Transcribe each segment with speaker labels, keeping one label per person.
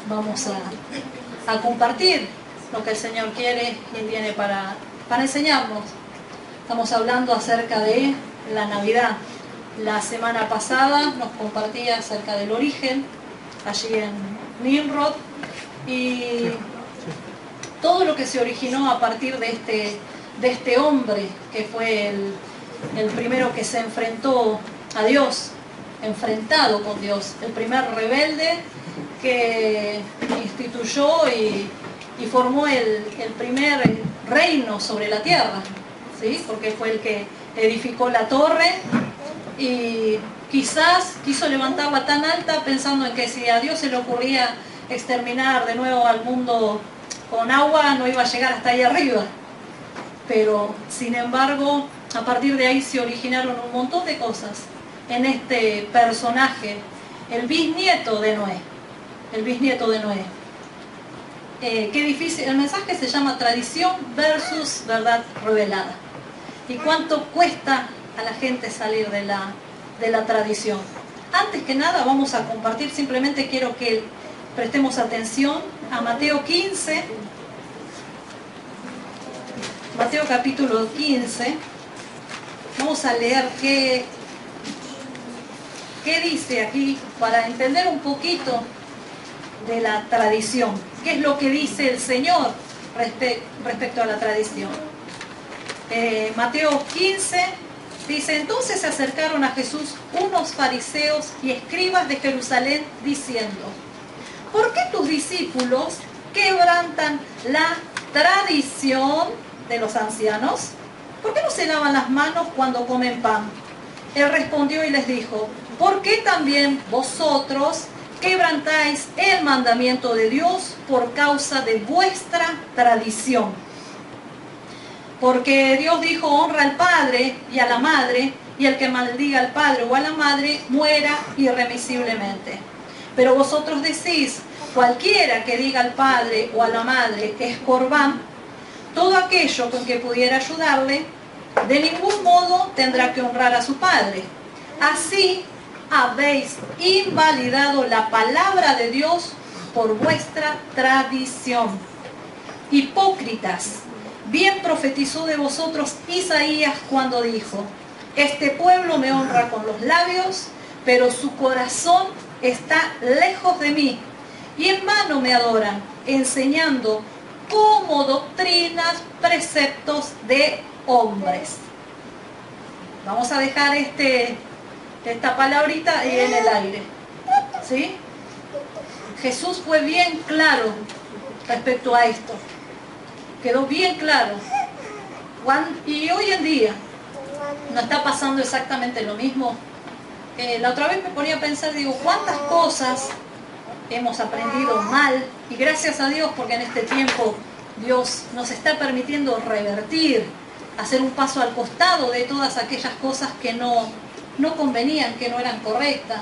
Speaker 1: vamos a compartir lo que el Señor quiere y tiene para enseñarnos. Estamos hablando acerca de la Navidad. La semana pasada nos compartía acerca del origen, allí en Nimrod, y todo lo que se originó a partir de este hombre que fue el primero que se enfrentó a Dios, enfrentado con Dios, el primer rebelde que instituyó y formó el primer reino sobre la tierra, ¿sí? Porque fue el que edificó la torre y quizás quiso levantarla tan alta pensando en que si a Dios se le ocurría exterminar de nuevo al mundo con agua, no iba a llegar hasta ahí arriba. Pero, sin embargo, a partir de ahí se originaron un montón de cosas en este personaje, el bisnieto de Noé. El bisnieto de Noé. Qué difícil. El mensaje se llama tradición versus verdad revelada. ¿Y cuánto cuesta a la gente salir de la tradición? Antes que nada vamos a compartir, simplemente quiero que prestemos atención a Mateo 15, Mateo capítulo 15. Vamos a leer qué dice aquí para entender un poquito de la tradición. ¿Qué es lo que dice el Señor respecto a la tradición? Mateo 15 dice: entonces se acercaron a Jesús unos fariseos y escribas de Jerusalén diciendo: ¿por qué tus discípulos quebrantan la tradición de los ancianos? ¿Por qué no se lavan las manos cuando comen pan? Él respondió y les dijo: ¿por qué también vosotros quebrantáis el mandamiento de Dios por causa de vuestra tradición? Porque Dios dijo: honra al padre y a la madre, y el que maldiga al padre o a la madre muera irremisiblemente. Pero vosotros decís: cualquiera que diga al padre o a la madre es corbán, todo aquello con que pudiera ayudarle, de ningún modo tendrá que honrar a su padre. Así habéis invalidado la palabra de Dios por vuestra tradición. Hipócritas, bien profetizó de vosotros Isaías cuando dijo: este pueblo me honra con los labios, pero su corazón está lejos de mí, y en vano me adoran, enseñando como doctrinas preceptos de hombres. Vamos a dejar esta palabrita ahí en el aire, ¿sí? Jesús fue bien claro respecto a esto. Quedó bien claro. Y hoy en día no está pasando exactamente lo mismo. La otra vez me ponía a pensar, digo, ¿cuántas cosas hemos aprendido mal? Y gracias a Dios, porque en este tiempo Dios nos está permitiendo revertir, hacer un paso al costado de todas aquellas cosas que no convenían, que no eran correctas.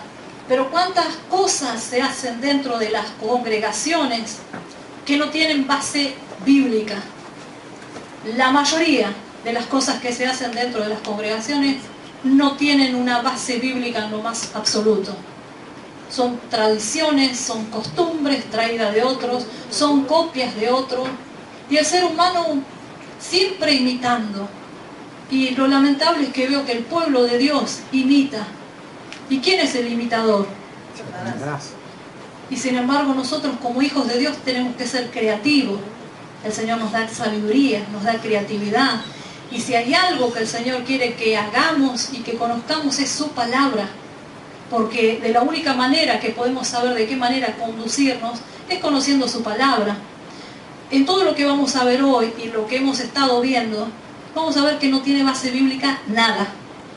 Speaker 1: Pero cuántas cosas se hacen dentro de las congregaciones que no tienen base bíblica. La mayoría de las cosas que se hacen dentro de las congregaciones no tienen una base bíblica en lo más absoluto. Son tradiciones, son costumbres traídas de otros, son copias de otros, y el ser humano siempre imitando. Y lo lamentable es que veo que el pueblo de Dios imita. ¿Y quién es el imitador? Satanás. Y sin embargo nosotros como hijos de Dios tenemos que ser creativos. El Señor nos da sabiduría, nos da creatividad. Y si hay algo que el Señor quiere que hagamos y que conozcamos es su palabra. Porque de la única manera que podemos saber de qué manera conducirnos es conociendo su palabra. En todo lo que vamos a ver hoy y lo que hemos estado viendo, vamos a ver que no tiene base bíblica nada.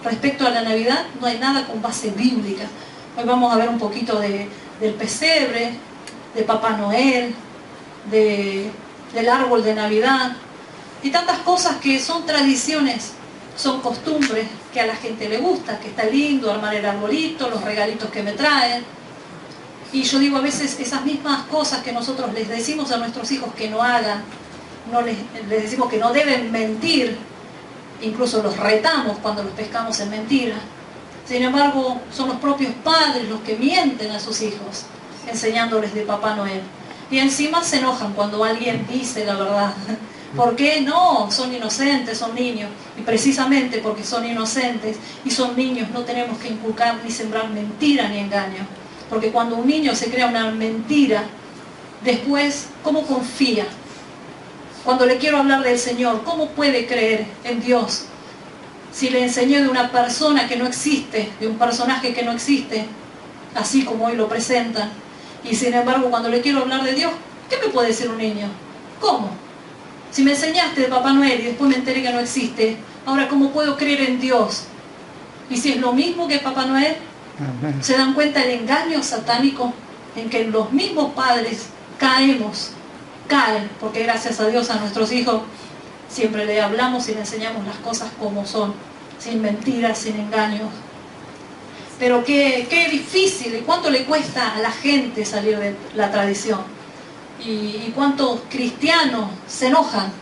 Speaker 1: Respecto a la Navidad, no hay nada con base bíblica. Hoy vamos a ver un poquito del pesebre, de Papá Noel, del árbol de Navidad, y tantas cosas que son tradiciones, son costumbres que a la gente le gusta, que está lindo armar el arbolito, los regalitos que me traen. Y yo digo, a veces esas mismas cosas que nosotros les decimos a nuestros hijos que no hagan, les decimos que no deben mentir, incluso los retamos cuando los pescamos en mentira. Sin embargo, son los propios padres los que mienten a sus hijos. enseñándoles de Papá Noel. Y encima se enojan cuando alguien dice la verdad. ¿Por qué? No, son inocentes, son niños. Y precisamente porque son inocentes y son niños no tenemos que inculcar ni sembrar mentira ni engaño. Porque cuando un niño se crea una mentira, después, ¿cómo confía? Cuando le quiero hablar del Señor, ¿cómo puede creer en Dios? Si le enseñé de una persona que no existe, de un personaje que no existe, así como hoy lo presentan, y sin embargo cuando le quiero hablar de Dios, ¿qué me puede decir un niño? ¿Cómo? Si me enseñaste de Papá Noel y después me enteré que no existe, ahora ¿cómo puedo creer en Dios? Y si es lo mismo que Papá Noel, ¿se dan cuenta el engaño satánico en que los mismos padres caen? Porque gracias a Dios a nuestros hijos siempre le hablamos y le enseñamos las cosas como son, sin mentiras, sin engaños. Pero qué difícil y cuánto le cuesta a la gente salir de la tradición. Y cuántos cristianos se enojan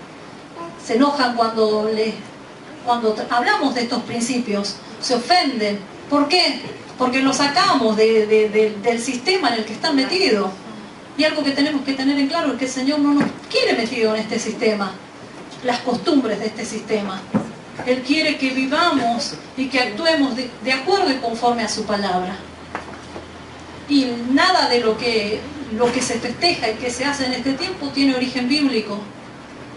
Speaker 1: cuando hablamos de estos principios, se ofenden. ¿Por qué? Porque lo sacamos del sistema en el que están metidos. Y algo que tenemos que tener en claro es que el Señor no nos quiere metido en este sistema, las costumbres de este sistema. Él quiere que vivamos y que actuemos de acuerdo y conforme a su palabra. Y nada de lo que se festeja y que se hace en este tiempo tiene origen bíblico.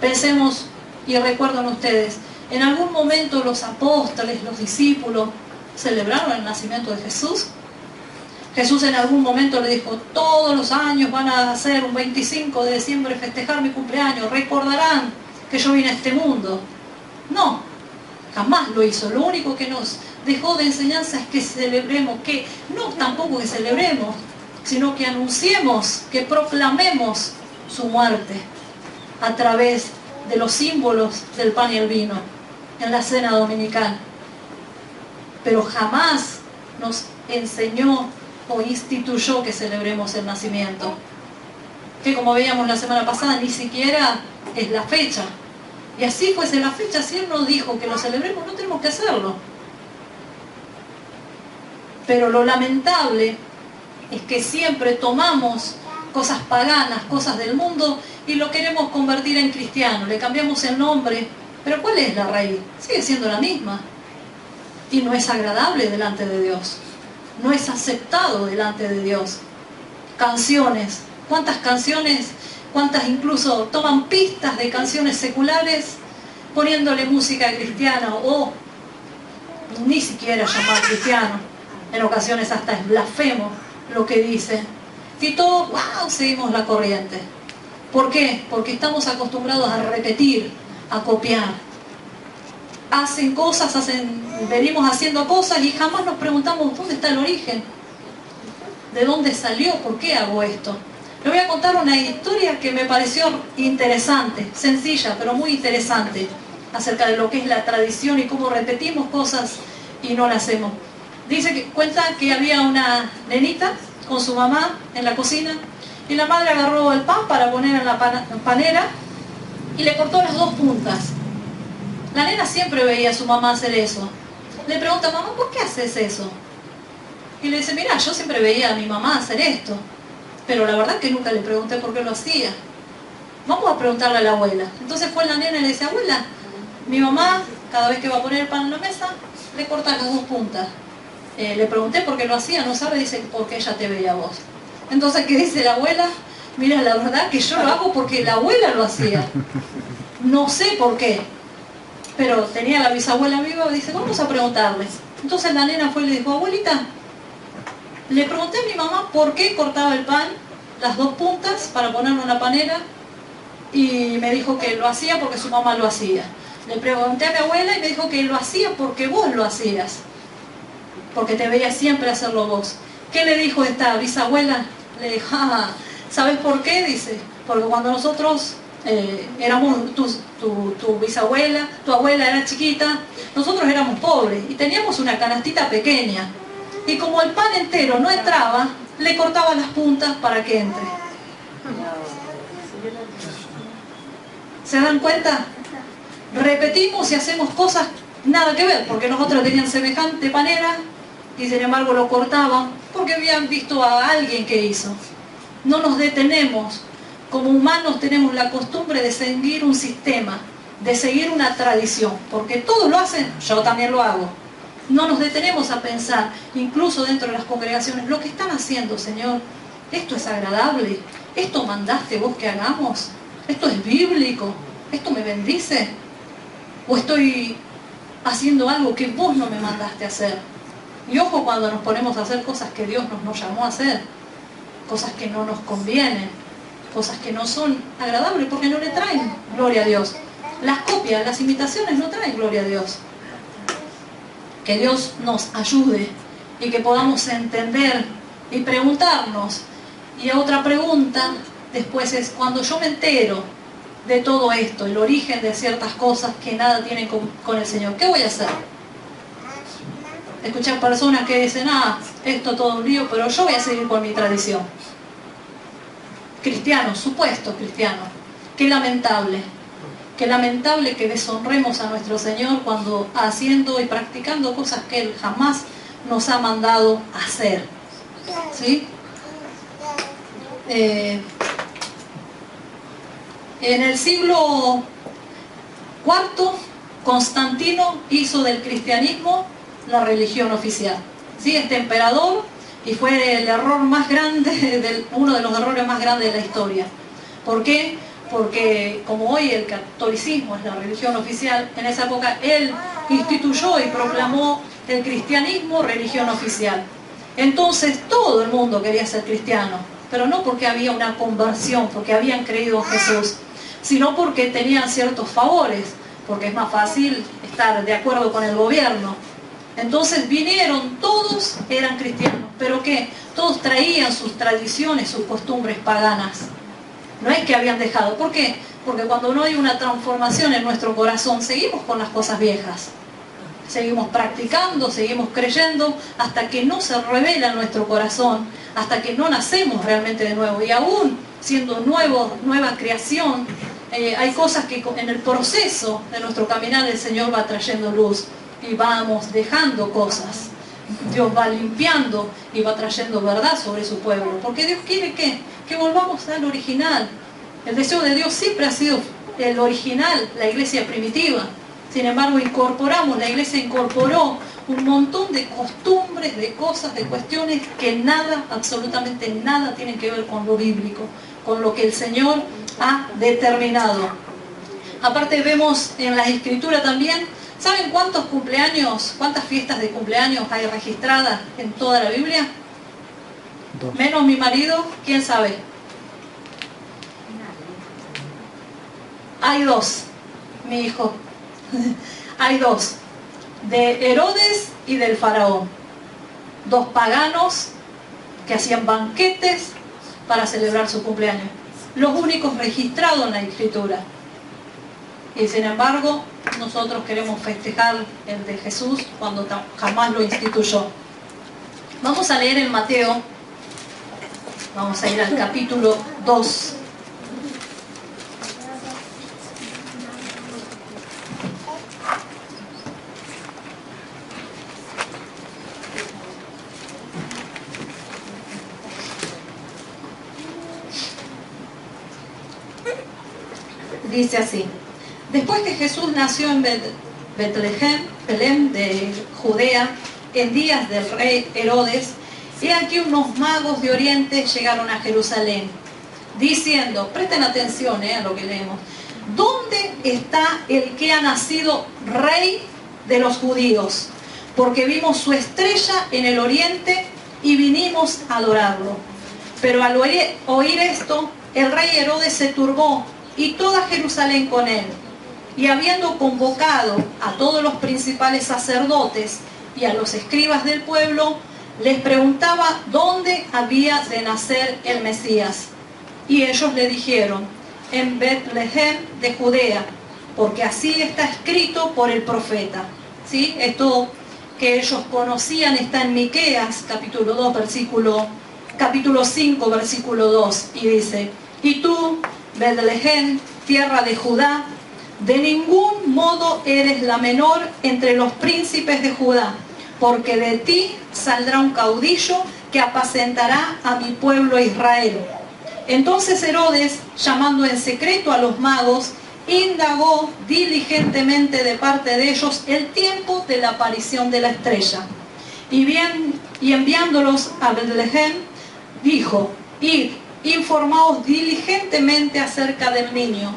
Speaker 1: Pensemos y recuerden ustedes, en algún momento los apóstoles, los discípulos, celebraron el nacimiento de Jesús. Jesús en algún momento le dijo, todos los años van a hacer un 25 de diciembre festejar mi cumpleaños, recordarán que yo vine a este mundo. No, jamás lo hizo. Lo único que nos dejó de enseñanza es que celebremos, no tampoco que celebremos, sino que anunciemos, que proclamemos su muerte a través de los símbolos del pan y el vino en la cena dominical. Pero jamás nos enseñó o instituyó que celebremos el nacimiento, que como veíamos la semana pasada ni siquiera es la fecha. Y así fuese la fecha, si Él nos dijo que lo celebremos, no tenemos que hacerlo. Pero lo lamentable es que siempre tomamos cosas paganas, cosas del mundo, y lo queremos convertir en cristiano, le cambiamos el nombre, pero ¿cuál es la raíz? Sigue siendo la misma. Y no es agradable delante de Dios. No es aceptado delante de Dios. Canciones, cuántas incluso toman pistas de canciones seculares poniéndole música cristiana o ni siquiera llamar cristiano. En ocasiones hasta es blasfemo lo que dicen. Y todos, wow, seguimos la corriente. ¿Por qué? Porque estamos acostumbrados a repetir, a copiar. Hacen cosas, venimos haciendo cosas y jamás nos preguntamos dónde está el origen, de dónde salió, por qué hago esto. Le voy a contar una historia que me pareció interesante, sencilla, pero muy interesante, acerca de lo que es la tradición y cómo repetimos cosas y no las hacemos. Cuenta que había una nenita con su mamá en la cocina y la madre agarró el pan para poner en la panera y le cortó las dos puntas. La nena siempre veía a su mamá hacer eso. Le pregunta, mamá, ¿por qué haces eso? Y le dice, mira, yo siempre veía a mi mamá hacer esto, pero la verdad que nunca le pregunté por qué lo hacía. Vamos a preguntarle a la abuela. Entonces fue la nena y le dice, abuela, mi mamá, cada vez que va a poner el pan en la mesa, le corta las dos puntas. Le pregunté por qué lo hacía, no sabe, dice, porque ella te veía a vos. Entonces, ¿qué dice la abuela? Mira, la verdad que yo lo hago porque la abuela lo hacía. No sé por qué. Pero tenía la bisabuela viva y dice, vamos a preguntarles. Entonces la nena fue y le dijo, abuelita, le pregunté a mi mamá por qué cortaba el pan, las dos puntas, para ponerlo en la panera, y me dijo que lo hacía porque su mamá lo hacía. Le pregunté a mi abuela y me dijo que lo hacía porque vos lo hacías, porque te veía siempre hacerlo vos. ¿Qué le dijo esta bisabuela? Le dijo, ¿sabes por qué? Dice, porque cuando nosotros éramos tu bisabuela, tu abuela era chiquita, nosotros éramos pobres y teníamos una canastita pequeña y como el pan entero no entraba, le cortaba las puntas para que entre. ¿Se dan cuenta? Repetimos y hacemos cosas nada que ver, porque nosotros tenían semejante panera y sin embargo lo cortaban porque habían visto a alguien que hizo. no nos detenemos. Como humanos tenemos la costumbre de seguir un sistema, de seguir una tradición, porque todos lo hacen, yo también lo hago. No nos detenemos a pensar, incluso dentro de las congregaciones, lo que están haciendo, Señor, esto es agradable, esto mandaste vos que hagamos, esto es bíblico, esto me bendice, o estoy haciendo algo que vos no me mandaste a hacer. Y ojo cuando nos ponemos a hacer cosas que Dios nos llamó a hacer, cosas que no nos convienen, cosas que no son agradables porque no le traen gloria a Dios. Las copias, las imitaciones no traen gloria a Dios. Que Dios nos ayude y que podamos entender y preguntarnos. Y otra pregunta después es, cuando yo me entero de todo esto, el origen de ciertas cosas que nada tienen con el Señor, ¿qué voy a hacer? Escuchar personas que dicen, esto todo un lío, pero yo voy a seguir con mi tradición. Cristianos, supuestos cristianos. Qué lamentable que deshonremos a nuestro Señor cuando haciendo y practicando cosas que Él jamás nos ha mandado hacer. ¿Sí? En el siglo IV, Constantino hizo del cristianismo la religión oficial. ¿Sí? Este emperador, y fue el error más grande, uno de los errores más grandes de la historia. ¿Por qué? Porque como hoy el catolicismo es la religión oficial, en esa época él instituyó y proclamó el cristianismo religión oficial. Entonces todo el mundo quería ser cristiano, pero no porque había una conversión, porque habían creído en Jesús, sino porque tenían ciertos favores, porque es más fácil estar de acuerdo con el gobierno. Entonces vinieron, todos eran cristianos, pero ¿qué? Todos traían sus tradiciones, sus costumbres paganas. No es que habían dejado. ¿Por qué? Porque cuando no hay una transformación en nuestro corazón, seguimos con las cosas viejas. Seguimos practicando, seguimos creyendo, hasta que no se revela en nuestro corazón, hasta que no nacemos realmente de nuevo. Y aún siendo nueva creación, hay cosas que en el proceso de nuestro caminar el Señor va trayendo luz. Y vamos dejando cosas. Dios va limpiando y va trayendo verdad sobre su pueblo. Porque Dios quiere que volvamos al original. El deseo de Dios siempre ha sido el original, la iglesia primitiva. Sin embargo, la iglesia incorporó un montón de costumbres, de cosas, de cuestiones que nada, absolutamente nada tienen que ver con lo bíblico, con lo que el Señor ha determinado. Aparte vemos en la Escritura también, ¿saben cuántos cumpleaños, cuántas fiestas de cumpleaños hay registradas en toda la Biblia?
Speaker 2: 2.
Speaker 1: Menos mi marido, ¿quién sabe? Hay 2, mi hijo. Hay 2, de Herodes y del faraón. 2 paganos que hacían banquetes para celebrar su cumpleaños. Los únicos registrados en la Escritura. Y sin embargo, nosotros queremos festejar el de Jesús cuando jamás lo instituyó. Vamos a leer en Mateo, vamos a ir al capítulo 2. Dice así: después que Jesús nació en Betlehem, Belén de Judea, en días del rey Herodes, he aquí unos magos de Oriente llegaron a Jerusalén, diciendo, presten atención a lo que leemos, ¿dónde está el que ha nacido rey de los judíos? Porque vimos su estrella en el oriente y vinimos a adorarlo. Pero al oír esto, el rey Herodes se turbó y toda Jerusalén con él. Y habiendo convocado a todos los principales sacerdotes y a los escribas del pueblo, les preguntaba dónde había de nacer el Mesías. Y ellos le dijeron, en Betlehem de Judea, porque así está escrito por el profeta. ¿Sí? Esto que ellos conocían está en Miqueas, capítulo 5, versículo 2, y dice, y tú, Betlehem, tierra de Judá, de ningún modo eres la menor entre los príncipes de Judá, porque de ti saldrá un caudillo que apacentará a mi pueblo Israel. Entonces Herodes, llamando en secreto a los magos, indagó diligentemente de parte de ellos el tiempo de la aparición de la estrella. Y enviándolos a Betlehem, dijo: id, informaos diligentemente acerca del niño,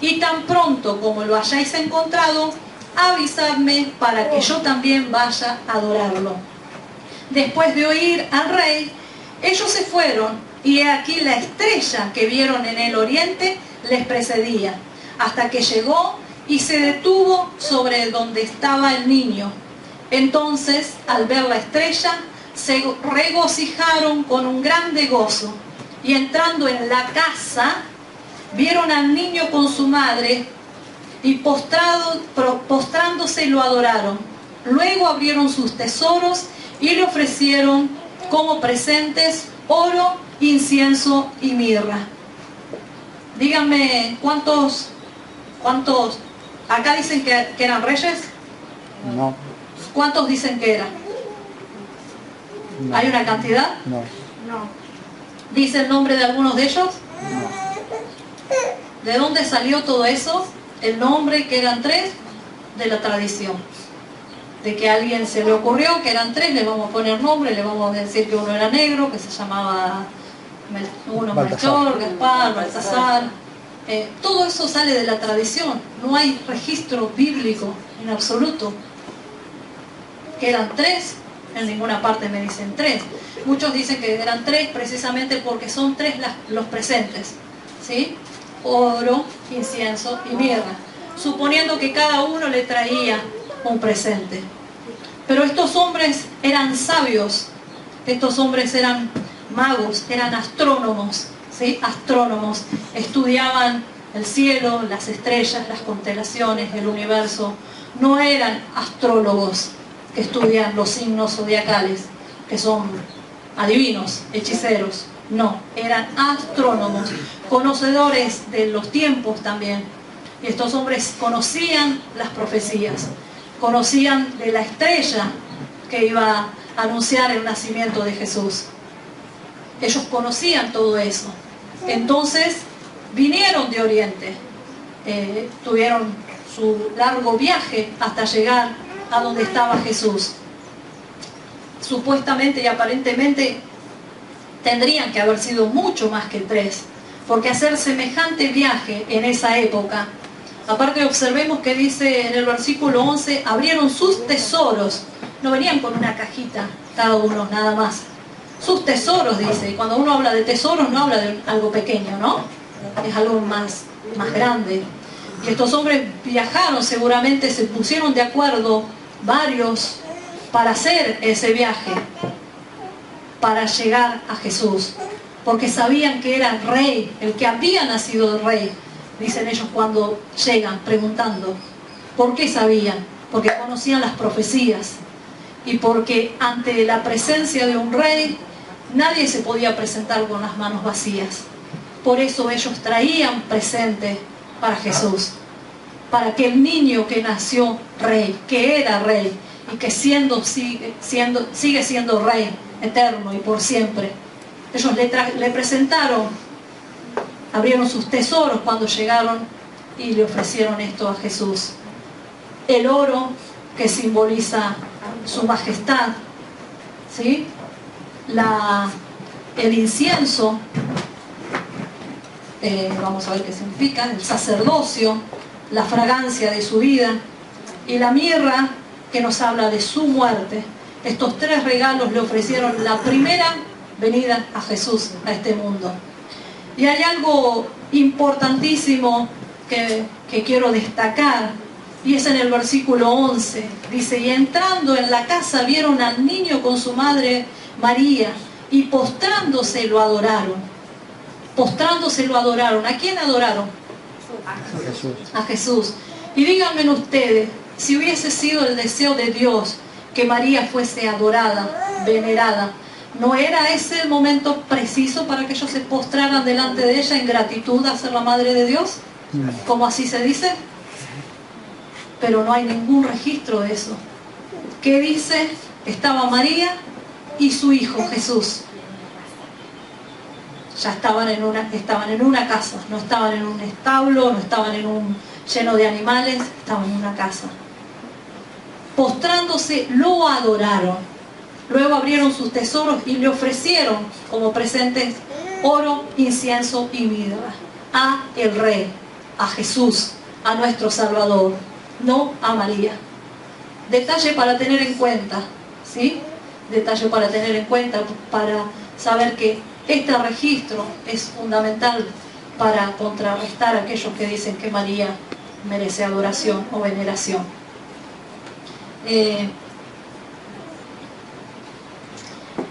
Speaker 1: y tan pronto como lo hayáis encontrado, avisadme para que yo también vaya a adorarlo. Después de oír al rey, ellos se fueron, y he aquí la estrella que vieron en el oriente les precedía, hasta que llegó y se detuvo sobre donde estaba el niño. Entonces, al ver la estrella, se regocijaron con un grande gozo, y entrando en la casa, vieron al niño con su madre, y postrándose lo adoraron. Luego abrieron sus tesoros y le ofrecieron como presentes oro, incienso y mirra. Díganme, ¿cuántos acá dicen que eran reyes?
Speaker 2: No.
Speaker 1: ¿Cuántos dicen que eran?
Speaker 2: No.
Speaker 1: ¿Hay una cantidad?
Speaker 2: No.
Speaker 1: No. ¿Dice el nombre de algunos de ellos?
Speaker 2: No.
Speaker 1: ¿De dónde salió todo eso? El nombre, que eran 3, de la tradición. De que a alguien se le ocurrió que eran 3, le vamos a poner nombre, le vamos a decir que uno era negro, que se llamaba Melchor, Gaspar, Baltasar. Todo eso sale de la tradición. No hay registro bíblico en absoluto. Que eran 3, en ninguna parte me dicen 3. Muchos dicen que eran 3 precisamente porque son 3 los presentes, ¿sí? Oro, incienso y mirra, suponiendo que cada uno le traía un presente. Pero estos hombres eran sabios, estos hombres eran magos, eran astrónomos, ¿sí? Astrónomos, estudiaban el cielo, las estrellas, las constelaciones, el universo. No eran astrólogos que estudian los signos zodiacales, que son adivinos, hechiceros. No, eran astrónomos, conocedores de los tiempos también. Y estos hombres conocían las profecías, conocían de la estrella que iba a anunciar el nacimiento de Jesús. Ellos conocían todo eso. Entonces vinieron de Oriente, tuvieron su largo viaje hasta llegar a donde estaba Jesús. Supuestamente y aparentemente tendrían que haber sido mucho más que 3, porque hacer semejante viaje en esa época, aparte observemos que dice en el versículo 11, abrieron sus tesoros, no venían con una cajita cada uno nada más, sus tesoros dice, y cuando uno habla de tesoros no habla de algo pequeño, ¿no? Es algo más grande. Y estos hombres viajaron, seguramente se pusieron de acuerdo varios para hacer ese viaje, para llegar a Jesús, porque sabían que era rey, el que había nacido rey. Dicen ellos cuando llegan preguntando, ¿por qué sabían? Porque conocían las profecías, y porque ante la presencia de un rey nadie se podía presentar con las manos vacías. Por eso ellos traían presente para Jesús, para que el niño que nació rey, que era rey y que sigue siendo rey eterno y por siempre, ellos le presentaron, abrieron sus tesoros cuando llegaron y le ofrecieron esto a Jesús. El oro, que simboliza su majestad, ¿sí? El incienso, vamos a ver qué significa, el sacerdocio, la fragancia de su vida, y la mirra, que nos habla de su muerte. Estos 3 regalos le ofrecieron la primera venida a Jesús a este mundo. Y hay algo importantísimo que quiero destacar, y es en el versículo 11. Dice, y entrando en la casa vieron al niño con su madre María, y postrándose lo adoraron. Postrándose lo adoraron. ¿A quién adoraron?
Speaker 2: A Jesús.
Speaker 1: A Jesús. Y díganme ustedes, si hubiese sido el deseo de Dios que María fuese adorada, venerada, ¿no era ese el momento preciso para que ellos se postraran delante de ella en gratitud a ser la madre de Dios? ¿Como así se dice? Pero no hay ningún registro de eso. ¿Qué dice? Estaba María y su hijo Jesús. ya estaban en una casa, no estaban en un establo, no estaban en un lleno de animales, estaban en una casa. Postrándose, lo adoraron. Luego abrieron sus tesoros y le ofrecieron como presentes oro, incienso y mirra a el Rey, a Jesús, a nuestro Salvador, no a María. Detalle para tener en cuenta, ¿sí? Detalle para tener en cuenta, para saber que este registro es fundamental para contrarrestar a aquellos que dicen que María merece adoración o veneración.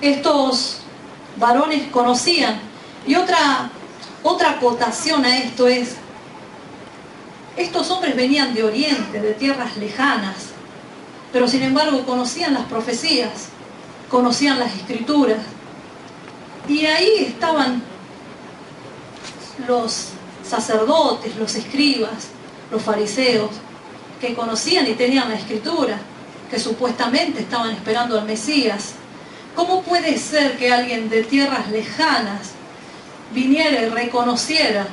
Speaker 1: Estos varones conocían, y otra acotación a esto es, estos hombres venían de Oriente, de tierras lejanas, pero sin embargo conocían las profecías, conocían las escrituras, y ahí estaban los sacerdotes, los escribas, los fariseos, que conocían y tenían la escritura, que supuestamente estaban esperando al Mesías. ¿Cómo puede ser que alguien de tierras lejanas viniera y reconociera,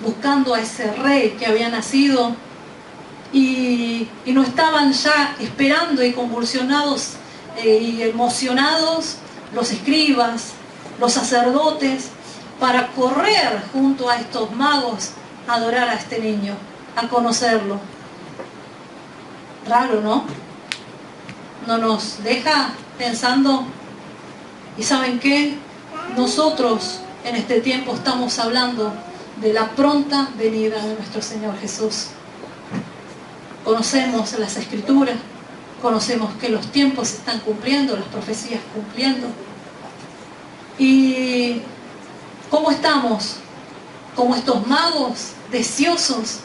Speaker 1: buscando a ese rey que había nacido, y no estaban ya esperando y convulsionados y emocionados los escribas, los sacerdotes, para correr junto a estos magos a adorar a este niño, a conocerlo? Raro, ¿no? No nos deja pensando. ¿Y saben qué? Nosotros en este tiempo estamos hablando de la pronta venida de nuestro Señor Jesús. Conocemos las Escrituras, conocemos que los tiempos se están cumpliendo, las profecías cumpliendo. ¿Y cómo estamos? Como estos magos deseosos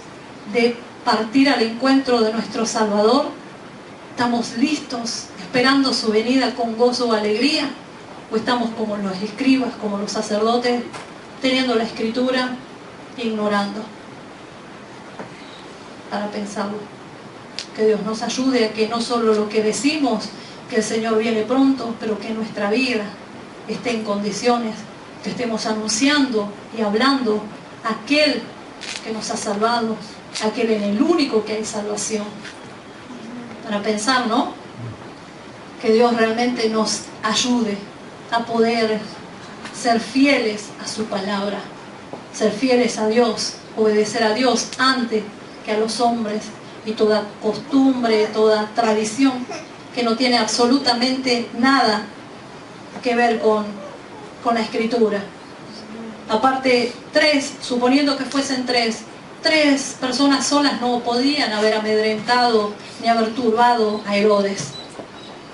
Speaker 1: de partir al encuentro de nuestro Salvador. ¿Estamos listos, esperando su venida con gozo o alegría? ¿O estamos como los escribas, como los sacerdotes, teniendo la Escritura e ignorando? Para pensarlo. Que Dios nos ayude a que no solo lo que decimos, que el Señor viene pronto, pero que nuestra vida esté en condiciones, que estemos anunciando y hablando a aquel que nos ha salvado, aquel en el único que hay salvación. Para pensar, ¿no? Que Dios realmente nos ayude a poder ser fieles a su palabra, ser fieles a Dios, obedecer a Dios antes que a los hombres, y toda costumbre, toda tradición que no tiene absolutamente nada que ver con la Escritura. Aparte, suponiendo que fuesen tres personas solas no podían haber amedrentado ni haber turbado a Herodes,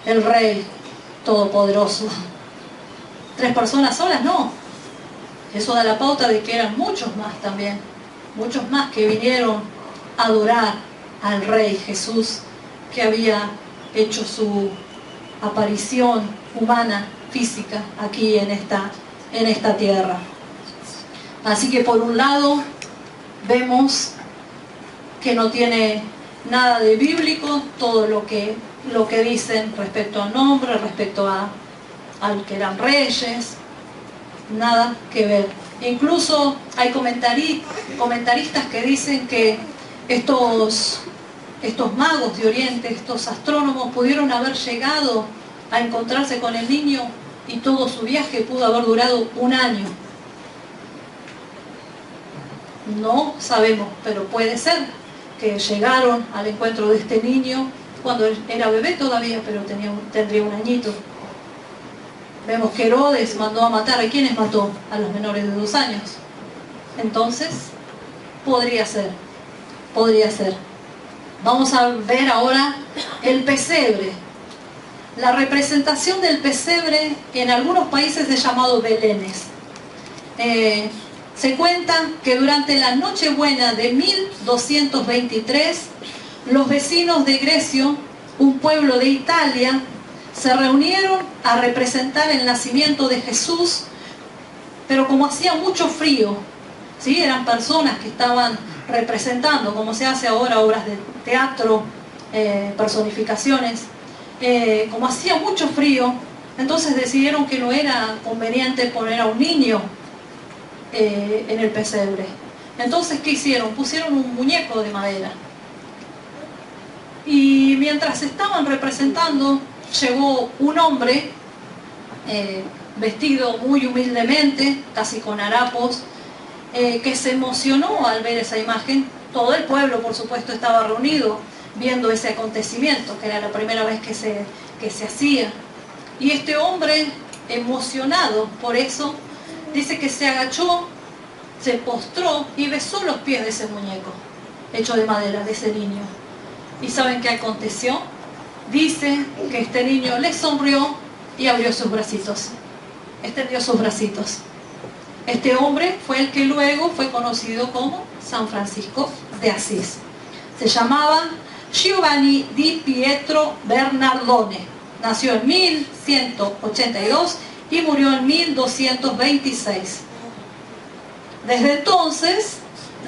Speaker 1: el rey todopoderoso. 3 personas solas no. Eso da la pauta de que eran muchos más también, muchos más que vinieron a adorar al Rey Jesús, que había hecho su aparición humana, física, aquí en esta tierra. Así que por un lado vemos que no tiene nada de bíblico todo lo que dicen respecto al nombre, respecto al que eran reyes, nada que ver. Incluso hay comentaristas que dicen que estos magos de Oriente, estos astrónomos, pudieron haber llegado a encontrarse con el niño y todo su viaje pudo haber durado 1 año. No sabemos, pero puede ser que llegaron al encuentro de este niño cuando él era bebé todavía, pero tendría 1 añito. Vemos que Herodes mandó a matar. ¿A quiénes mató? A los menores de 2 años. Entonces, podría ser. Vamos a ver ahora el pesebre. La representación del pesebre en algunos países es llamado belenes. Se cuenta que durante la Nochebuena de 1223, los vecinos de Grecio, un pueblo de Italia, se reunieron a representar el nacimiento de Jesús, pero como hacía mucho frío, ¿sí? Eran personas que estaban representando, como se hace ahora, obras de teatro, personificaciones. Como hacía mucho frío, entonces decidieron que no era conveniente poner a un niño en el pesebre. Entonces, ¿qué hicieron? Pusieron un muñeco de madera. Y mientras estaban representando, llegó un hombre vestido muy humildemente, casi con harapos, que se emocionó al ver esa imagen. Todo el pueblo, por supuesto, estaba reunido viendo ese acontecimiento, que era la primera vez que se hacía. Y este hombre, emocionado por eso, dice que se agachó, se postró y besó los pies de ese muñeco, hecho de madera, de ese niño. ¿Y saben qué aconteció? Dice que este niño le sonrió y abrió sus bracitos. Extendió sus bracitos. Este hombre fue el que luego fue conocido como San Francisco de Asís. Se llamaba Giovanni di Pietro Bernardone. Nació en 1182 y murió en 1226. Desde entonces,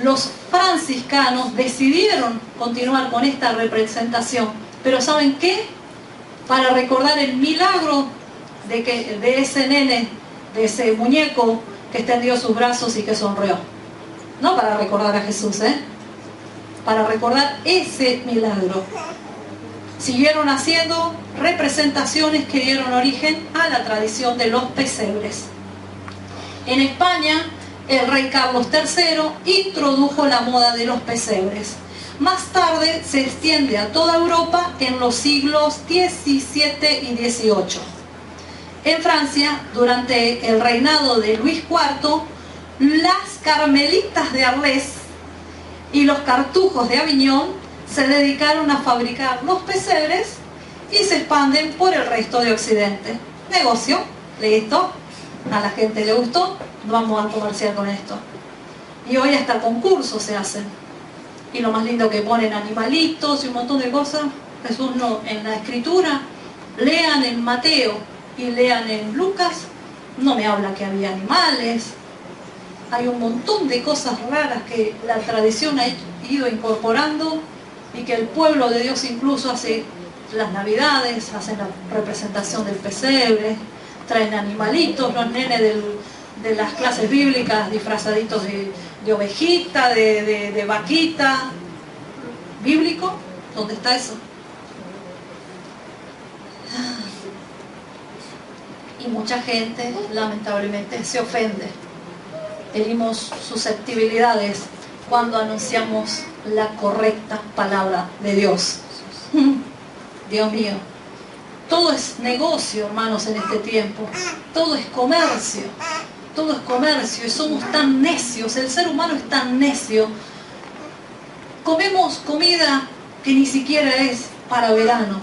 Speaker 1: los franciscanos decidieron continuar con esta representación. Pero ¿saben qué? Para recordar el milagro de ese nene, de ese muñeco que extendió sus brazos y que sonrió. No para recordar a Jesús, para recordar ese milagro. Siguieron haciendo representaciones que dieron origen a la tradición de los pesebres. En España, el rey Carlos III introdujo la moda de los pesebres. Más tarde se extiende a toda Europa en los siglos XVII y XVIII. En Francia, durante el reinado de Luis IV, las carmelitas de Arles y los cartujos de Aviñón se dedicaron a fabricar los pesebres y se expanden por el resto de Occidente. Negocio, listo, a la gente le gustó, vamos a comerciar con esto. Y hoy hasta concursos se hacen. Y lo más lindo que ponen animalitos y un montón de cosas. Jesús no, en la escritura, lean en Mateo y lean en Lucas, no me habla que había animales. Hay un montón de cosas raras que la tradición ha ido incorporando y que el pueblo de Dios incluso hace las navidades, hacen la representación del pesebre, traen animalitos, los nenes de las clases bíblicas disfrazaditos de ovejita, de vaquita. ¿Bíblico? ¿Dónde está eso? Y mucha gente, lamentablemente, se ofende. Herimos susceptibilidades cuando anunciamos la correcta palabra de Dios. Dios mío, todo es negocio, hermanos, en este tiempo. Todo es comercio. Todo es comercio y somos tan necios. El ser humano es tan necio. Comemos comida que ni siquiera es para verano.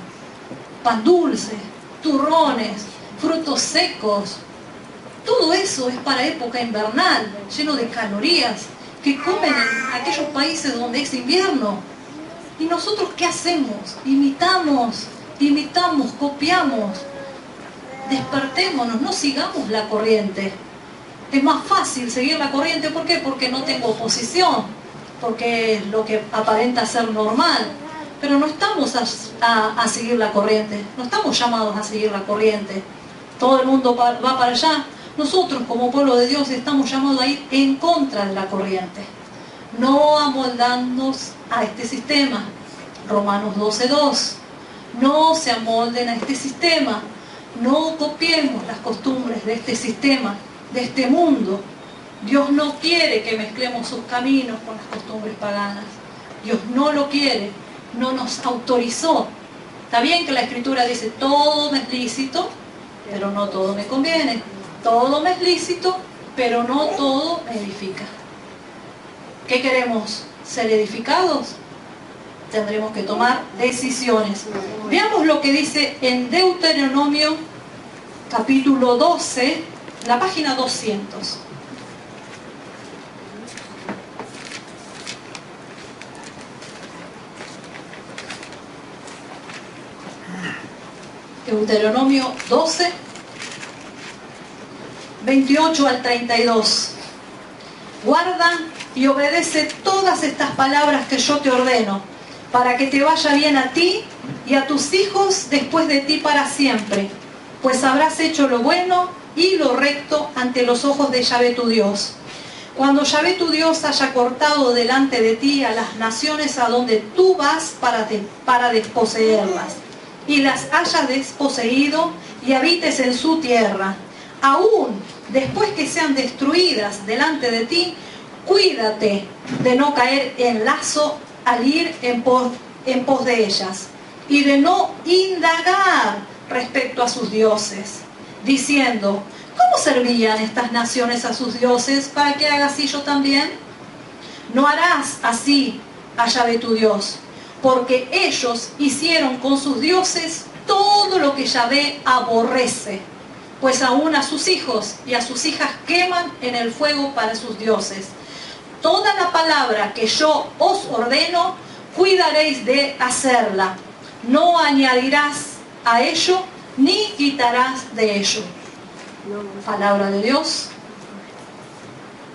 Speaker 1: Pan dulce, turrones, frutos secos. Todo eso es para época invernal, lleno de calorías, que comen en aquellos países donde es invierno. ¿Y nosotros qué hacemos? Imitamos, copiamos. Despertémonos, no sigamos la corriente. Es más fácil seguir la corriente, ¿por qué? Porque no tengo oposición, porque es lo que aparenta ser normal. Pero no estamos a seguir la corriente, no estamos llamados a seguir la corriente. Todo el mundo va para allá. Nosotros como pueblo de Dios estamos llamados a ir en contra de la corriente, no amoldarnos a este sistema. Romanos 12:2. No se amolden a este sistema, no copiemos las costumbres de este sistema, de este mundo. Dios no quiere que mezclemos sus caminos con las costumbres paganas. Dios no lo quiere, no nos autorizó. Está bien que la Escritura dice todo me es lícito, pero no todo me conviene. Todo me es lícito, pero no todo me edifica. ¿Qué queremos? ¿Ser edificados? Tendremos que tomar decisiones. Veamos lo que dice en Deuteronomio capítulo 12, la página 200. Deuteronomio 12, 28 al 32. Guarda y obedece todas estas palabras que yo te ordeno, para que te vaya bien a ti y a tus hijos después de ti para siempre, pues habrás hecho lo bueno y lo recto ante los ojos de Yahvé tu Dios. Cuando Yahvé tu Dios haya cortado delante de ti a las naciones a donde tú vas para desposeerlas, y las hayas desposeído y habites en su tierra, aún después que sean destruidas delante de ti, cuídate de no caer en lazo al ir en pos de ellas, y de no indagar respecto a sus dioses, diciendo: ¿cómo servían estas naciones a sus dioses para que haga así yo también? No harás así a Yahvé tu Dios, porque ellos hicieron con sus dioses todo lo que Yahvé aborrece, pues aún a sus hijos y a sus hijas queman en el fuego para sus dioses. Toda la palabra que yo os ordeno, cuidaréis de hacerla. No añadirás a ello, ni quitarás de ello. Palabra de Dios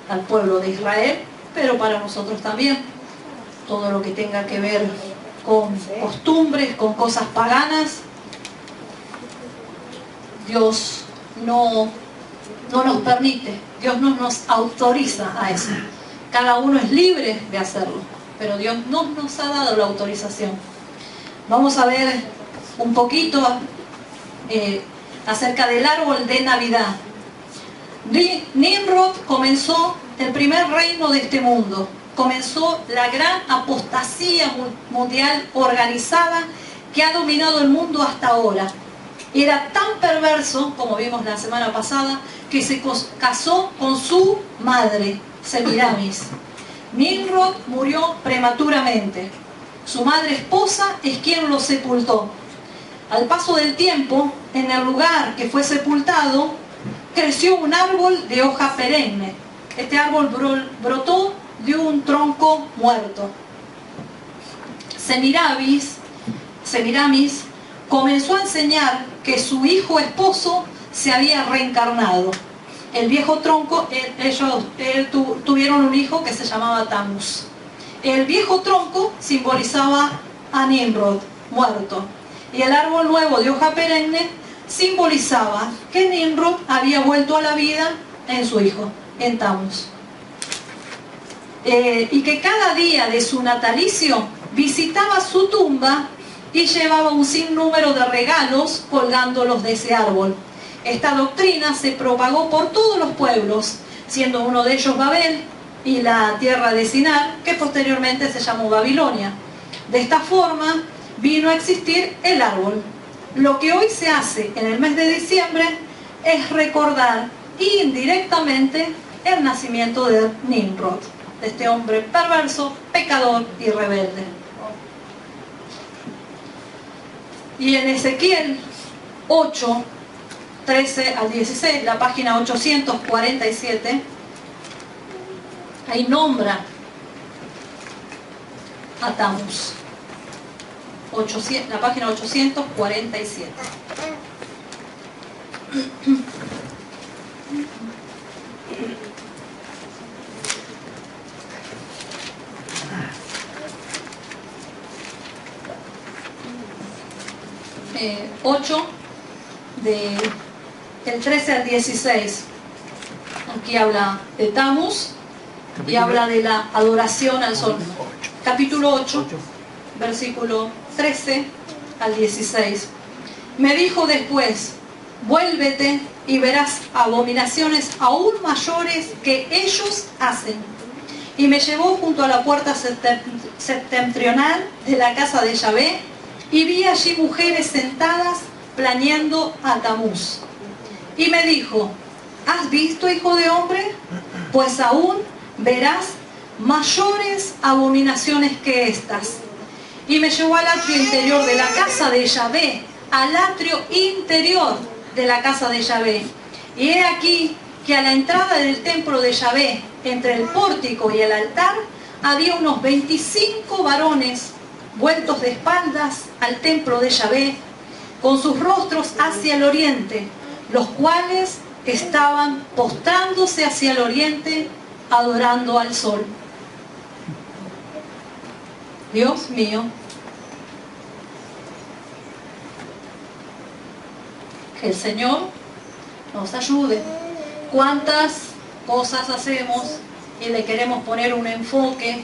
Speaker 1: al pueblo de Israel, pero para nosotros también. Todo lo que tenga que ver con costumbres, con cosas paganas, Dios no nos permite, Dios no nos autoriza a eso. Cada uno es libre de hacerlo, pero Dios no nos ha dado la autorización. Vamos a ver un poquito acerca del árbol de Navidad. Nimrod comenzó el primer reino de este mundo. Comenzó la gran apostasía mundial organizada que ha dominado el mundo hasta ahora. Era tan perverso, como vimos la semana pasada, que se casó con su madre, Semiramis. Nimrod murió prematuramente. Su madre esposa es quien lo sepultó. Al paso del tiempo, en el lugar que fue sepultado, creció un árbol de hoja perenne. Este árbol brotó de un tronco muerto. Semiramis comenzó a enseñar que su hijo esposo se había reencarnado. El viejo tronco, ellos tuvieron un hijo que se llamaba Tamuz. El viejo tronco simbolizaba a Nimrod, muerto. Y el árbol nuevo de hoja perenne simbolizaba que Nimrod había vuelto a la vida en su hijo, en Tamuz. Y que cada día de su natalicio visitaba su tumba y llevaba un sinnúmero de regalos colgándolos de ese árbol. Esta doctrina se propagó por todos los pueblos, siendo uno de ellos Babel y la tierra de Sinar, que posteriormente se llamó Babilonia. De esta forma vino a existir el árbol. Lo que hoy se hace en el mes de diciembre es recordar indirectamente el nacimiento de Nimrod, de este hombre perverso, pecador y rebelde. Y en Ezequiel 8, 13 al 16, la página 847, ahí nombra a Tamuz. La página 847. Del 13 al 16. Aquí habla de Tamuz y habla de la adoración al sol. Capítulo 8, versículo 13 al 16. Me dijo después: vuélvete y verás abominaciones aún mayores que ellos hacen. Y me llevó junto a la puerta septentrional de la casa de Yahvé, y vi allí mujeres sentadas planeando a Tamuz. Y me dijo: ¿has visto, hijo de hombre? Pues aún verás mayores abominaciones que estas. Y me llevó al atrio interior de la casa de Yahvé, al atrio interior de la casa de Yahvé. Y he aquí que a la entrada del templo de Yahvé, entre el pórtico y el altar, había unos 25 varones vueltos de espaldas al templo de Yahvé, con sus rostros hacia el oriente, los cuales estaban postrándose hacia el oriente, adorando al sol. Dios mío, que el Señor nos ayude. ¿Cuántas cosas hacemos y le queremos poner un enfoque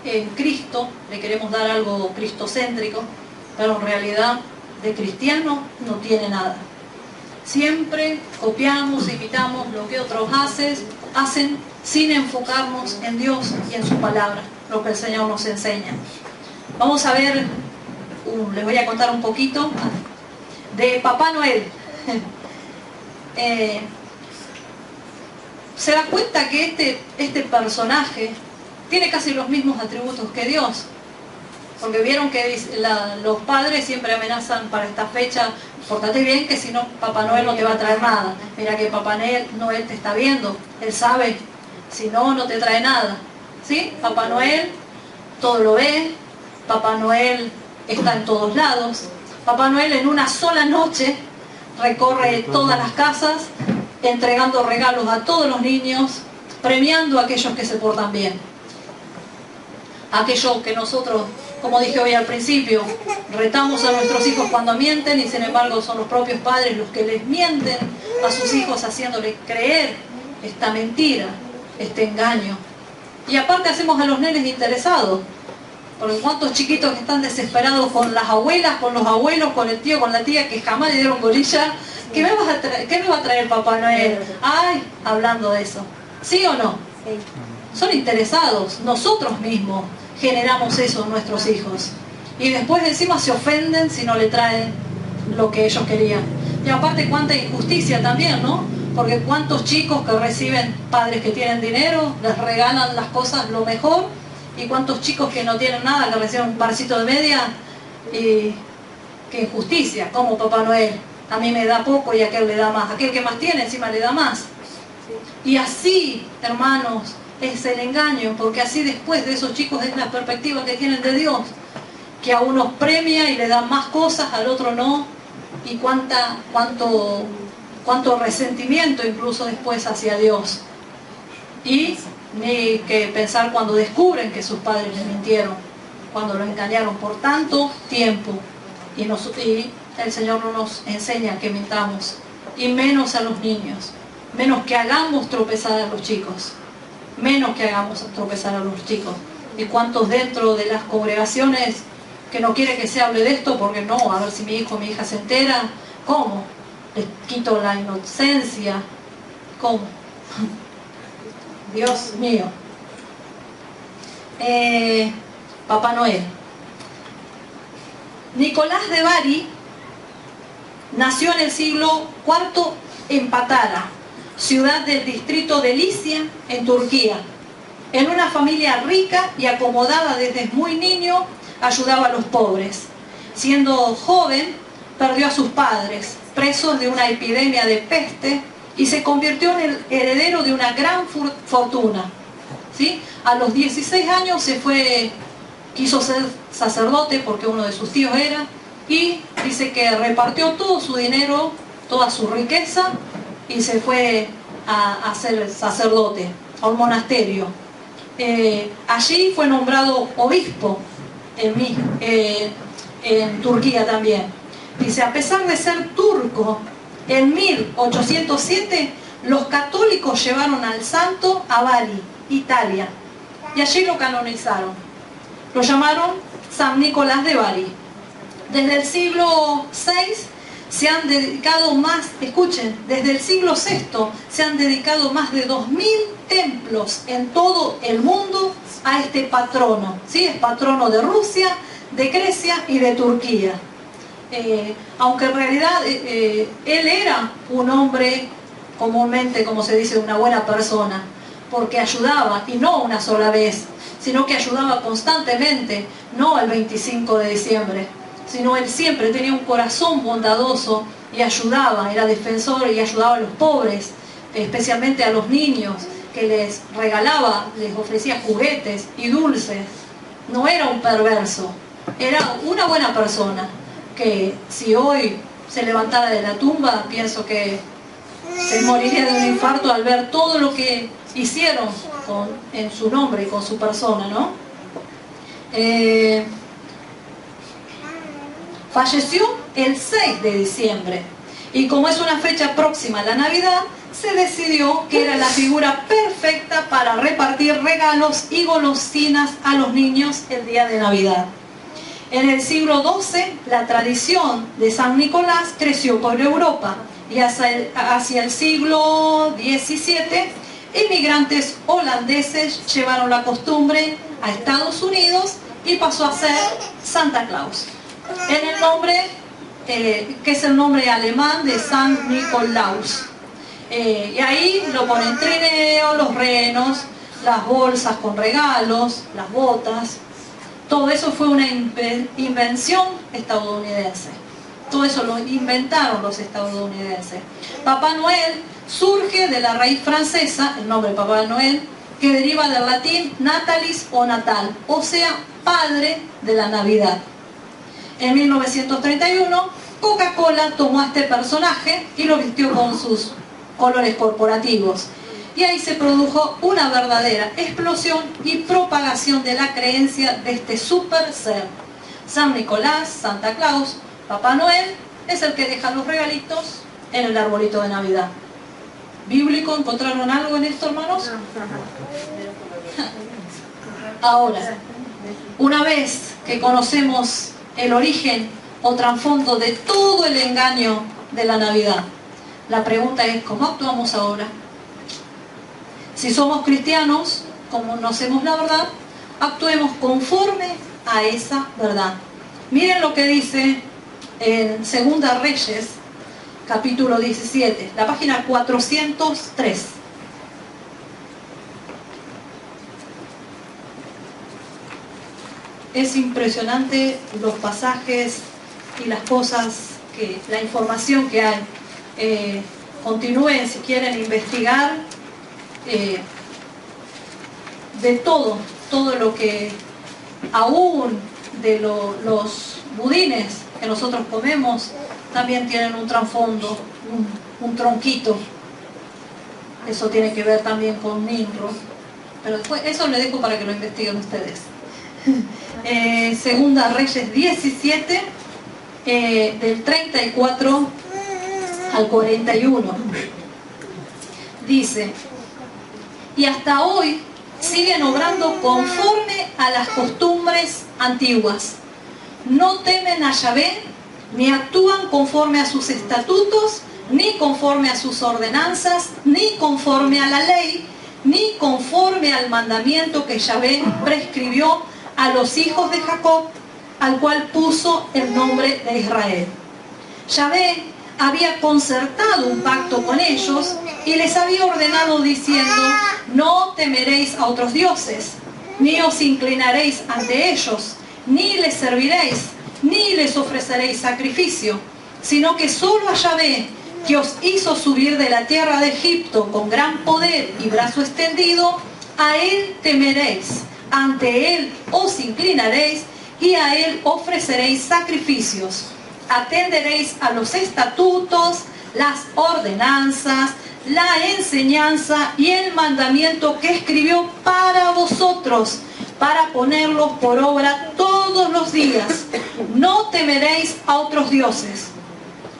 Speaker 1: en Cristo, le queremos dar algo cristocéntrico, pero en realidad de cristiano no tiene nada. Siempre copiamos, imitamos lo que otros hacen sin enfocarnos en Dios y en su palabra, lo que el Señor nos enseña. Vamos a ver, les voy a contar un poquito de Papá Noel. Se da cuenta que este personaje tiene casi los mismos atributos que Dios. Porque vieron que los padres siempre amenazan para esta fecha: pórtate bien, que si no Papá Noel no te va a traer nada. Mira que Papá Noel te está viendo, Él sabe, si no, no te trae nada. ¿Sí? Papá Noel todo lo ve, Papá Noel está en todos lados. Papá Noel en una sola noche recorre todas las casas, entregando regalos a todos los niños, premiando a aquellos que se portan bien. Aquellos que nosotros, como dije hoy al principio, retamos a nuestros hijos cuando mienten, y sin embargo son los propios padres los que les mienten a sus hijos, haciéndoles creer esta mentira, este engaño. Y aparte hacemos a los nenes interesados, porque cuántos chiquitos que están desesperados con las abuelas, con los abuelos, con el tío, con la tía, que jamás le dieron bolilla. ¿Qué me va a traer Papá Noel? Ay, hablando de eso. ¿Sí o no? Son interesados. Nosotros mismos generamos eso en nuestros hijos. Y después encima se ofenden si no le traen lo que ellos querían. Y aparte cuánta injusticia también, ¿no? Porque cuántos chicos que reciben padres que tienen dinero, les regalan las cosas lo mejor, y cuántos chicos que no tienen nada, que reciben un parcito de media, y qué injusticia, como Papá Noel. A mí me da poco y a aquel le da más. Aquel que más tiene encima le da más. Y así, hermanos, es el engaño, porque así después de esos chicos es la perspectiva que tienen de Dios, que a unos premia y le dan más cosas, al otro no, y cuánto resentimiento incluso después hacia Dios. Y ni que pensar cuando descubren que sus padres les mintieron, cuando los engañaron por tanto tiempo, y el Señor no nos enseña que mintamos, y menos a los niños, menos que hagamos tropezar a los chicos, menos que hagamos tropezar a los chicos. Y cuántos dentro de las congregaciones que no quiere que se hable de esto, porque no, a ver si mi hijo o mi hija se entera. ¿Cómo? Les quito la inocencia. ¿Cómo? Dios mío. Papá Noel. Nicolás de Bari nació en el siglo IV en Patara, ciudad del distrito de Licia, en Turquía. En una familia rica y acomodada, desde muy niño ayudaba a los pobres. Siendo joven, perdió a sus padres, presos de una epidemia de peste, y se convirtió en el heredero de una gran fortuna. ¿Sí? A los 16 años quiso ser sacerdote, porque uno de sus tíos era, y dice que repartió todo su dinero, toda su riqueza, y se fue a ser sacerdote, a un monasterio. Allí fue nombrado obispo en Turquía también. Dice, a pesar de ser turco, en 1807 los católicos llevaron al santo a Bari, Italia, y allí lo canonizaron. Lo llamaron San Nicolás de Bari. Desde el siglo VI se han dedicado más, escuchen, desde el siglo VI se han dedicado más de 2000 templos en todo el mundo a este patrono. ¿Sí? Es patrono de Rusia, de Grecia y de Turquía. Aunque en realidad él era un hombre, comúnmente, como se dice, una buena persona, porque ayudaba, y no una sola vez, sino que ayudaba constantemente, no el 25 de diciembre, sino él siempre tenía un corazón bondadoso y ayudaba, era defensor y ayudaba a los pobres, especialmente a los niños, que les regalaba, les ofrecía juguetes y dulces. No era un perverso, era una buena persona, que si hoy se levantara de la tumba, pienso que se moriría de un infarto al ver todo lo que hicieron en su nombre y con su persona, ¿no? Falleció el 6 de diciembre Y como es una fecha próxima a la Navidad, se decidió que era la figura perfecta para repartir regalos y golosinas a los niños el día de Navidad. En el siglo XII, la tradición de San Nicolás creció por Europa y hacia el siglo XVII, inmigrantes holandeses llevaron la costumbre a Estados Unidos y pasó a ser Santa Claus, en el nombre que es el nombre alemán de San Nikolaus. Y ahí lo ponen trineo, los renos, las bolsas con regalos, las botas. Todo eso fue una invención estadounidense. Todo eso lo inventaron los estadounidenses. Papá Noel surge de la raíz francesa, el nombre Papá Noel, que deriva del latín natalis o natal, o sea, padre de la Navidad. En 1931, Coca-Cola tomó a este personaje y lo vistió con sus colores corporativos. Y ahí se produjo una verdadera explosión y propagación de la creencia de este super ser. San Nicolás, Santa Claus, Papá Noel, es el que deja los regalitos en el arbolito de Navidad. ¿Bíblico? ¿Encontraron algo en esto, hermanos? Ahora, una vez que conocemos el origen o trasfondo de todo el engaño de la Navidad, la pregunta es, ¿cómo actuamos ahora? Si somos cristianos, como conocemos la verdad, actuemos conforme a esa verdad. Miren lo que dice en Segunda Reyes, capítulo 17, la página 403. Es impresionante los pasajes y las cosas, la información que hay. Continúen si quieren investigar de todo lo que aún de los budines que nosotros comemos también tienen un trasfondo, un tronquito. Eso tiene que ver también con Nimrod, pero después eso le dejo para que lo investiguen ustedes. Segunda Reyes 17, del 34 al 41, dice: y hasta hoy siguen obrando conforme a las costumbres antiguas. No temen a Yahvé, ni actúan conforme a sus estatutos, ni conforme a sus ordenanzas, ni conforme a la ley, ni conforme al mandamiento que Yahvé prescribió a los hijos de Jacob, al cual puso el nombre de Israel. Yahvé había concertado un pacto con ellos y les había ordenado diciendo: no temeréis a otros dioses, ni os inclinaréis ante ellos, ni les serviréis, ni les ofreceréis sacrificio, sino que solo a Yahvé, que os hizo subir de la tierra de Egipto con gran poder y brazo extendido, a él temeréis, ante él os inclinaréis y a él ofreceréis sacrificios. Atenderéis a los estatutos, las ordenanzas, la enseñanza y el mandamiento que escribió para vosotros, para ponerlos por obra todos los días. No temeréis a otros dioses,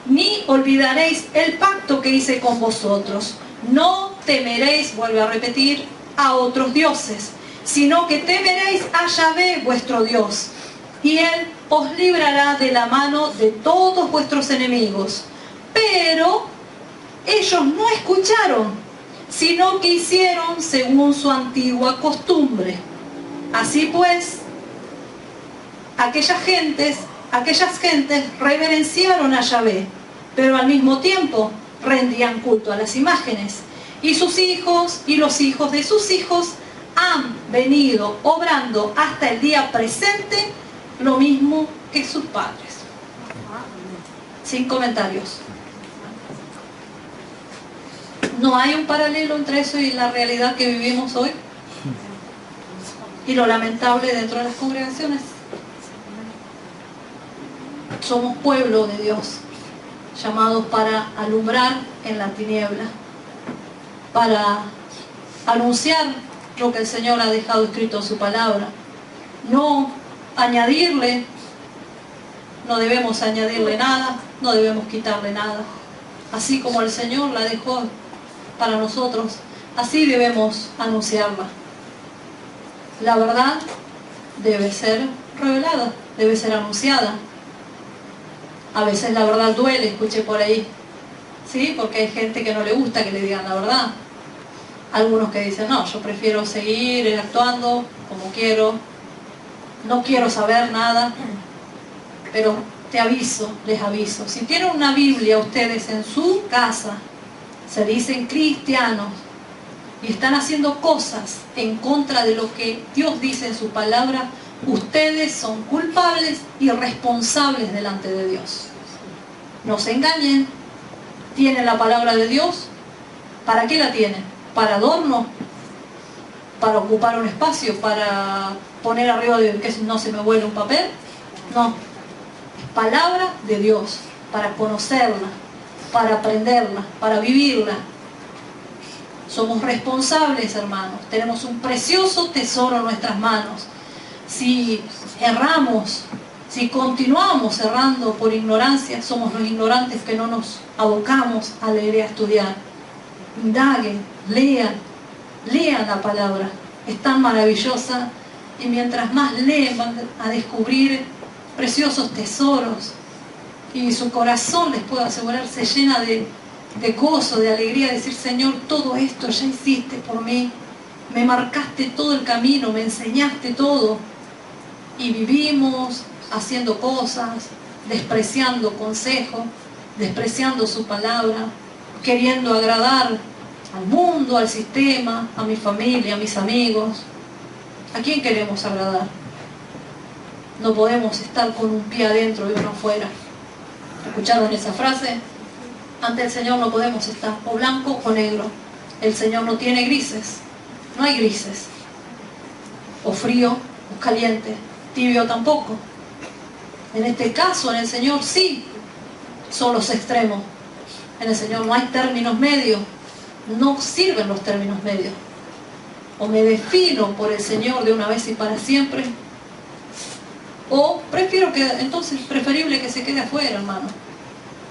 Speaker 1: ni olvidaréis el pacto que hice con vosotros. No temeréis, vuelvo a repetir, a otros dioses, sino que temeréis a Yahvé vuestro Dios, y Él os librará de la mano de todos vuestros enemigos. Pero ellos no escucharon, sino que hicieron según su antigua costumbre. Así pues, aquellas gentes reverenciaron a Yahvé, pero al mismo tiempo rendían culto a las imágenes. Y sus hijos y los hijos de sus hijos han venido obrando hasta el día presente lo mismo que sus padres. Sin comentarios. ¿No hay un paralelo entre eso y la realidad que vivimos hoy? Y lo lamentable dentro de las congregaciones. Somos pueblo de Dios, llamados para alumbrar en la tiniebla, para anunciar lo que el Señor ha dejado escrito en su palabra. No añadirle, no debemos añadirle nada, no debemos quitarle nada. así como el Señor la dejó para nosotros, así debemos anunciarla. La verdad debe ser revelada, debe ser anunciada. A veces la verdad duele, escuché por ahí, ¿sí? Porque hay gente que no le gusta que le digan la verdad. Algunos que dicen, no, yo prefiero seguir actuando como quiero, no quiero saber nada. Pero te aviso, les aviso, si tienen una Biblia ustedes en su casa, se dicen cristianos, y están haciendo cosas en contra de lo que Dios dice en su palabra, ustedes son culpables y responsables delante de Dios. No se engañen. ¿Tienen la palabra de Dios? ¿Para qué la tienen? ¿Para adorno? ¿Para ocupar un espacio? ¿Para poner arriba de que no se me vuele un papel? No. Es palabra de Dios, para conocerla, para aprenderla, para vivirla. Somos responsables, hermanos. Tenemos un precioso tesoro en nuestras manos. Si erramos, si continuamos errando por ignorancia, somos los ignorantes que no nos abocamos a leer y a estudiar. Indaguen, lean la palabra. Es tan maravillosa, y mientras más leen van a descubrir preciosos tesoros, y su corazón, les puedo asegurar, se llena de gozo, de alegría, de decir, Señor, todo esto ya hiciste por mí, me marcaste todo el camino, me enseñaste todo, y vivimos haciendo cosas, despreciando consejo, despreciando su palabra, queriendo agradar al mundo, al sistema, a mi familia, a mis amigos. ¿A quién queremos agradar? No podemos estar con un pie adentro y uno afuera. ¿Escucharon esa frase? Ante el Señor no podemos estar o blanco o negro. El Señor no tiene grises. No hay grises. O frío o caliente. Tibio tampoco. En este caso, en el Señor sí son los extremos. En el Señor no hay términos medios. No sirven los términos medios. O me defino por el Señor de una vez y para siempre, o prefiero que, entonces, preferible que se quede afuera, hermano.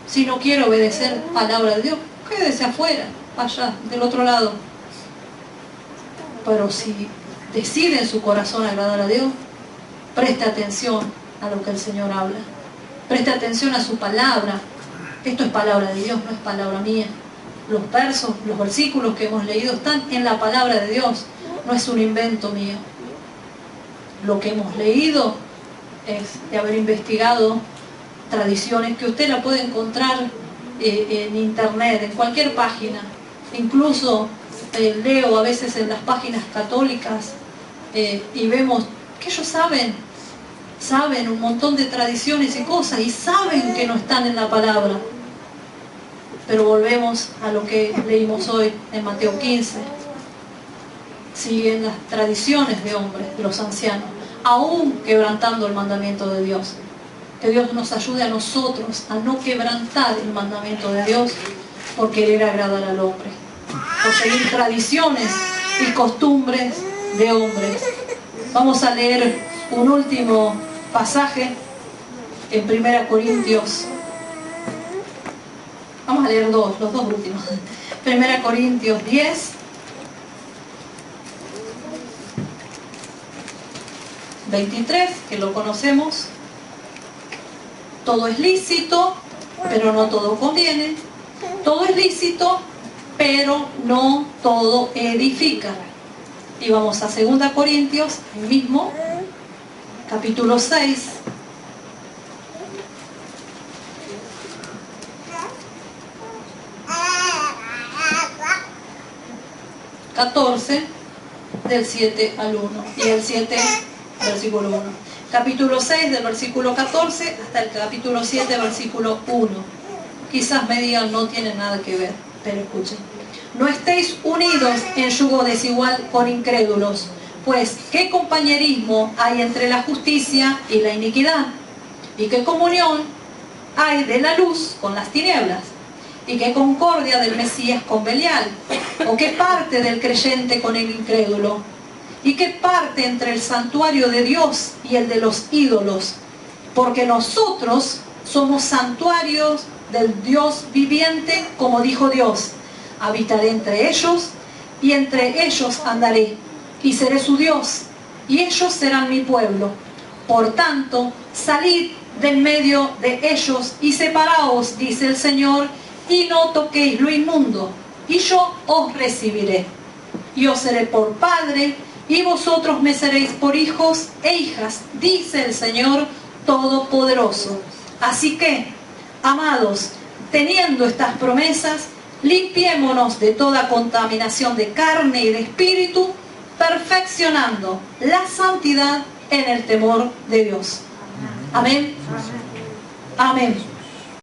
Speaker 1: Si no quiere obedecer palabra de Dios, quédese afuera, allá, del otro lado. Pero si decide en su corazón agradar a Dios, preste atención a lo que el Señor habla. Preste atención a su palabra. Esto es palabra de Dios, no es palabra mía. Los versos, los versículos que hemos leído están en la palabra de Dios. No es un invento mío. Lo que hemos leído es de haber investigado tradiciones que usted la puede encontrar en internet, en cualquier página. Incluso leo a veces en las páginas católicas y vemos que ellos saben un montón de tradiciones y cosas, y saben que no están en la palabra. Pero volvemos a lo que leímos hoy en Mateo 15. Siguen las tradiciones de hombres, de los ancianos, aún quebrantando el mandamiento de Dios. Que Dios nos ayude a nosotros a no quebrantar el mandamiento de Dios por querer agradar al hombre, por seguir tradiciones y costumbres de hombres. Vamos a leer un último pasaje en 1 Corintios. Vamos a leer los dos últimos. 1 Corintios 10. 23, que lo conocemos. Todo es lícito, pero no todo conviene. Todo es lícito, pero no todo edifica. Y vamos a 2 Corintios, el mismo, capítulo 6. Del 7 al 1 y el 7 versículo 1. Capítulo 6 del versículo 14 hasta el capítulo 7 versículo 1. Quizás me digan no tiene nada que ver, pero escuchen. No estéis unidos en yugo desigual con incrédulos, pues ¿qué compañerismo hay entre la justicia y la iniquidad? ¿Y qué comunión hay de la luz con las tinieblas? ¿Y qué concordia del Mesías con Belial? ¿O qué parte del creyente con el incrédulo? ¿Y qué parte entre el santuario de Dios y el de los ídolos? Porque nosotros somos santuarios del Dios viviente, como dijo Dios. Habitaré entre ellos, y entre ellos andaré, y seré su Dios, y ellos serán mi pueblo. Por tanto, salid del medio de ellos y separaos, dice el Señor, y no toquéis lo inmundo, y yo os recibiré. Y os seré por padre, y vosotros me seréis por hijos e hijas, dice el Señor Todopoderoso. Así que, amados, teniendo estas promesas, limpiémonos de toda contaminación de carne y de espíritu, perfeccionando la santidad en el temor de Dios. Amén. Amén.